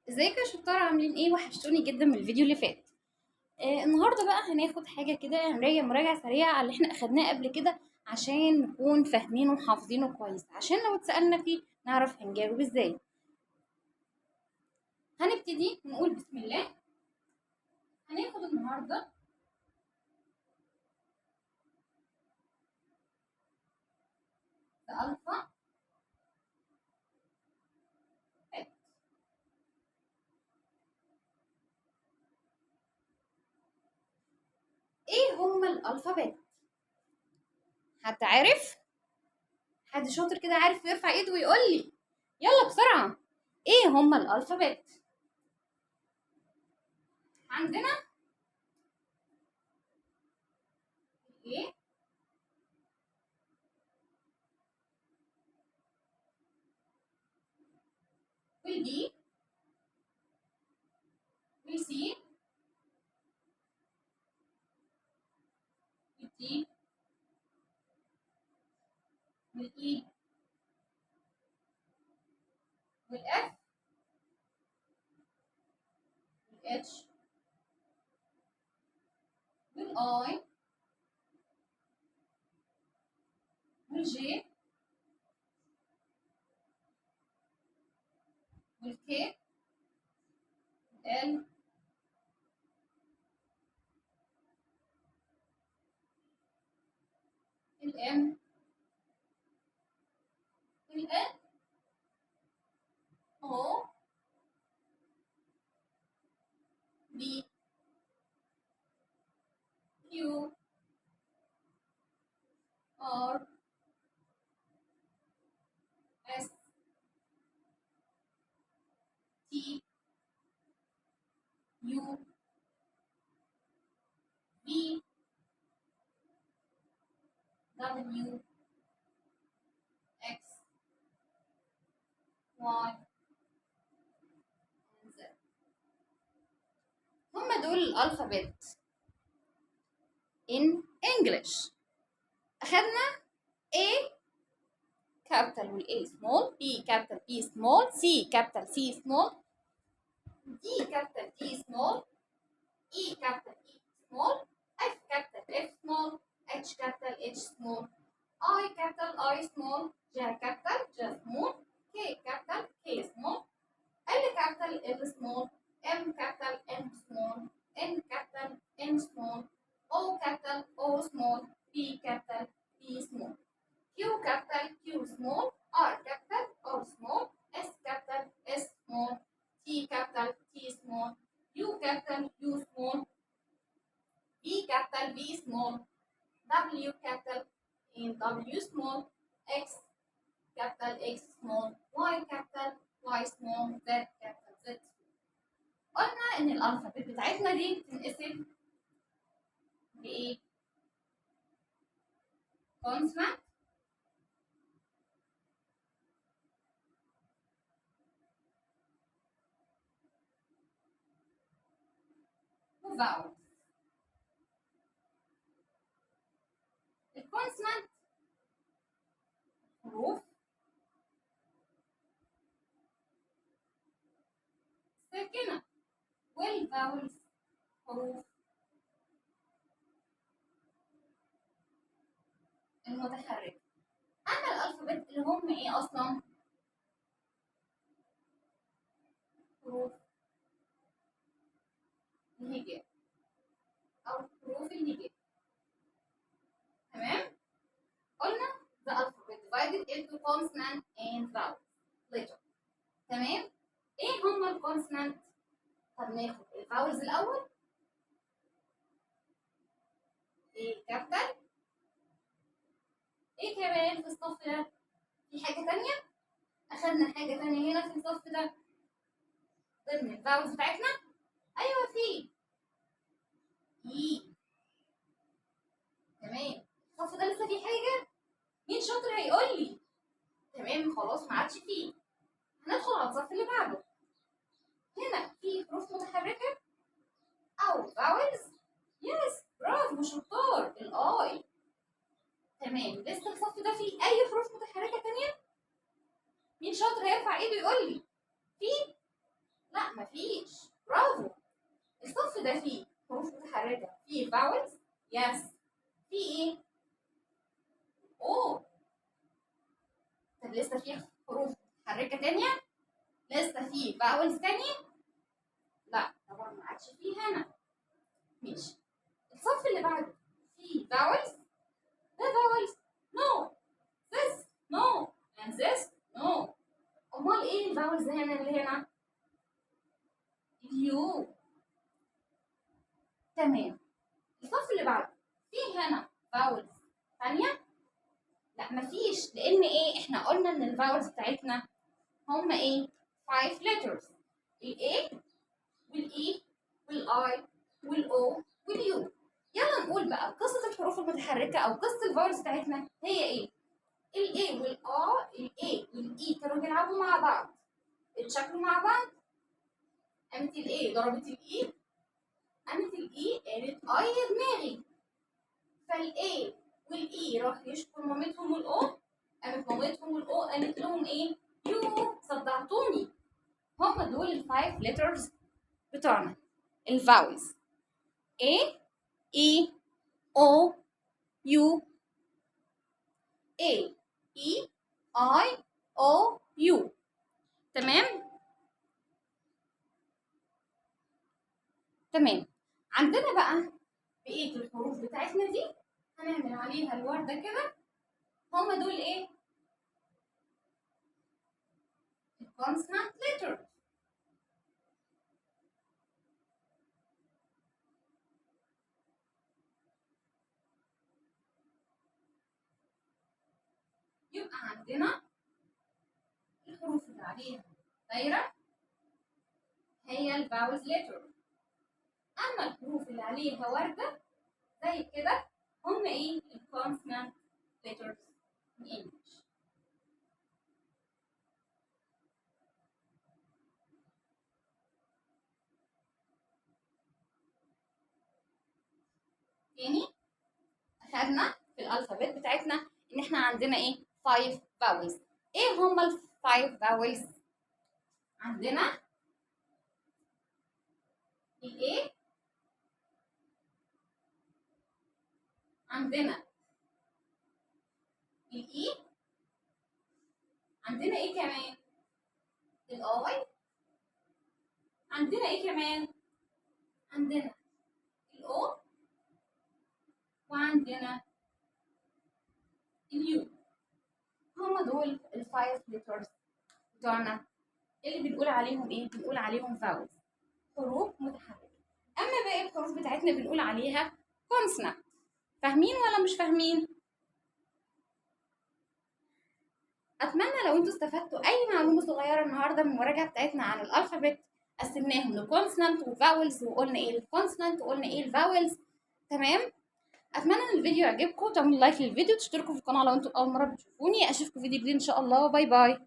ازيكم يا شطار، عاملين ايه؟ وحشتوني جدا من الفيديو اللي فات. النهارده بقى هناخد حاجه كده، هنراجع مراجعه سريعه على اللي احنا اخدناه قبل كده عشان نكون فاهمينه وحافظينه كويس، عشان لو اتسالنا فيه نعرف هنجاوب ازاي. هنبتدي نقول بسم الله. هناخد النهارده الفا. ايه هما الالفابات؟ حد عارف؟ حد شاطر كده عارف يرفع ايده ويقول لي؟ يلا بسرعه، ايه هما الالفابات؟ عندنا ايه والبي والسي والتي والاي والاف والاتش والاي والجي والكي والال والام والان او بي كيو ار اس تي يو في دبليو اكس واي زد. هم دول الالفابت in English. اخدنا A capital وال A small، B capital B small، C capital C small، D capital D small، E capital E small، F capital F small، H capital H small، I capital I small، J capital J small، K capital K small، L capital L small، M capital M small، N capital N small، O capital O small، P capital P small، Q capital Q small، R capital R small، S capital S small، T capital T small، U capital U small، V capital V small، W capital W small، X capital X small، Y capital Y small، Z capital Z small. قلنا إن الألفابت بتاعتنا دي بتنقسم لإيه؟ consonant وفاول. الكونسونانت حروف ساكنة، والفاولز حروف المتحركة. أما الألفابت اللي هم إيه أصلا؟ حروف الهجاء أو حروف الهجاء. تمام؟ قلنا the alphabet divided into consonant and vowel letter. تمام؟ إيه هم الكونسونانت؟ طب ناخد الفاولز الأول. إيه كابيتال؟ إيه كمان في الصف ده؟ في حاجة تانية؟ أخدنا حاجة تانية هنا في الصف ده ضمن الفاولز بتاعتنا؟ أيوه في إي. تمام. الصف ده لسه فيه حاجة؟ مين شاطر هيقول لي؟ تمام خلاص ما عادش فيه. هندخل على الصف اللي بعده. هنا في حروف متحركة أو فاولز. يس برافو شطار، الآي. تمام، لسه الصف ده فيه أي حروف متحركة تانية؟ مين شاطر هيرفع إيده يقول لي؟ في؟ لا في vowels؟ يس. في ايه؟ او. طب لسه في حروف متحركة تانية؟ لسه في vowels تانية؟ لا طبعا ما عادش في هنا. ماشي. الصف اللي بعده في vowels؟ ده vowels؟ no. this no and this no. امال ايه الفاولز هنا اللي هنا؟ اليو. تمام. الصف اللي بعده في هنا فاولز ثانية؟ لا مفيش، لأن إيه؟ إحنا قلنا إن الفاولز بتاعتنا هما إيه؟ 5 letters. ال A وال E وال I وال O وال U. يلا نقول بقى قصة الحروف المتحركة أو قصة الفاولز بتاعتنا هي إيه؟ ال A وال A وال E كانوا بيلعبوا مع بعض، اتشكلوا مع بعض، قامت ال A ضربت ال E، قامت ال E قالت I يا دماغي. فال A وال E راح يشكوا مامتهم وال O، قامت مامتهم وال O قالت لهم إيه؟ يو صدعتوني. هم دول الفايف letters بتوعنا الفاولز A E O U A E I O U. تمام؟ تمام. عندنا بقى بقية الحروف بتاعتنا دي هنعمل عليها الوردة كده. هما دول ايه؟ consonant letters. يبقى عندنا الحروف اللي عليها دايرة هي الفاولز letter. أما الحروف اللي عليها وردة زي كده هم ايه؟ الكونسونانت letters in English. تاني أخدنا في الألفابت بتاعتنا إن إحنا عندنا إيه؟ 5 vowels. إيه هم ال 5 vowels؟ عندنا ال A، عندنا ال E، عندنا إيه كمان؟ ال I، عندنا إيه كمان؟ عندنا ال O، وعندنا اليو. هم دول الفايف ليترز بتوعنا اللي بنقول عليهم ايه؟ بنقول عليهم فاولز، حروف متحركة. اما باقي الحروف بتاعتنا بنقول عليها كونسونانت. فاهمين ولا مش فاهمين؟ اتمنى لو انتوا استفدتوا اي معلومة صغيرة النهارده من المراجعة بتاعتنا عن الالفابت. قسمناهم لكونسونانت وفاولز، وقلنا ايه الكونسونانت وقلنا ايه الفاولز. تمام. اتمنى ان الفيديو يعجبكم، تعملوا لايك للفيديو، تشتركوا في القناه لو انتم اول مره بتشوفوني. اشوفكم في فيديو جديد ان شاء الله. باي باي.